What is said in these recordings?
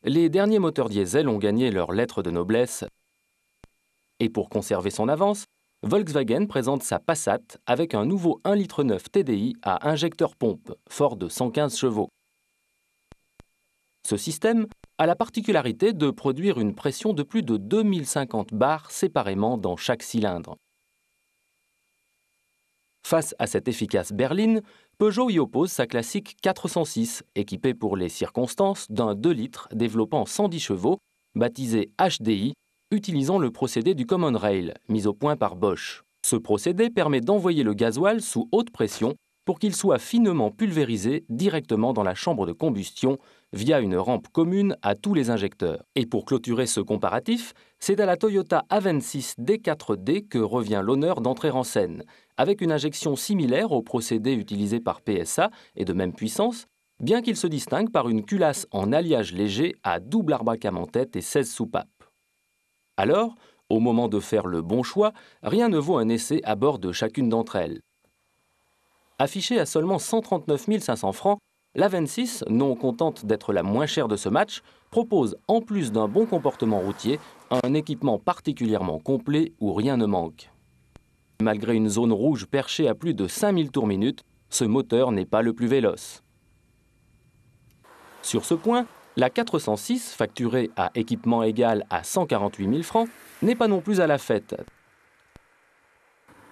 les derniers moteurs diesel ont gagné leur lettre de noblesse et pour conserver son avance, Volkswagen présente sa Passat avec un nouveau 1,9 litre TDI à injecteur pompe, fort de 115 chevaux. Ce système a la particularité de produire une pression de plus de 2050 bars séparément dans chaque cylindre. Face à cette efficace berline, Peugeot y oppose sa classique 406, équipée pour les circonstances d'un 2 litres développant 110 chevaux, baptisé HDI, utilisant le procédé du Common Rail, mis au point par Bosch. Ce procédé permet d'envoyer le gasoil sous haute pression pour qu'il soit finement pulvérisé directement dans la chambre de combustion via une rampe commune à tous les injecteurs. Et pour clôturer ce comparatif, c'est à la Toyota Avensis D4D que revient l'honneur d'entrer en scène, avec une injection similaire au procédé utilisé par PSA et de même puissance, bien qu'il se distingue par une culasse en alliage léger à double arbacam en tête et 16 soupapes. Alors, au moment de faire le bon choix, rien ne vaut un essai à bord de chacune d'entre elles. Affichée à seulement 139 500 francs, l'Avensis, non contente d'être la moins chère de ce match, propose, en plus d'un bon comportement routier, un équipement particulièrement complet où rien ne manque. Malgré une zone rouge perchée à plus de 5000 tours minute, ce moteur n'est pas le plus véloce. Sur ce point, la 406, facturée à équipement égal à 148 000 francs, n'est pas non plus à la fête.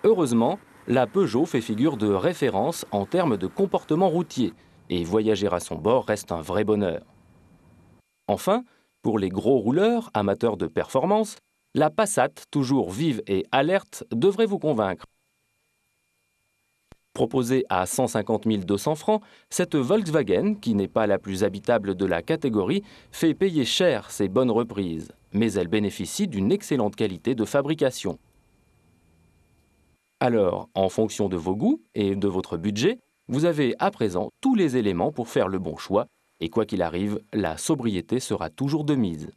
Heureusement, la Peugeot fait figure de référence en termes de comportement routier, et voyager à son bord reste un vrai bonheur. Enfin, pour les gros rouleurs, amateurs de performance, la Passat, toujours vive et alerte, devrait vous convaincre. Proposée à 150 200 francs, cette Volkswagen, qui n'est pas la plus habitable de la catégorie, fait payer cher ses bonnes reprises, mais elle bénéficie d'une excellente qualité de fabrication. Alors, en fonction de vos goûts et de votre budget, vous avez à présent tous les éléments pour faire le bon choix, et quoi qu'il arrive, la sobriété sera toujours de mise.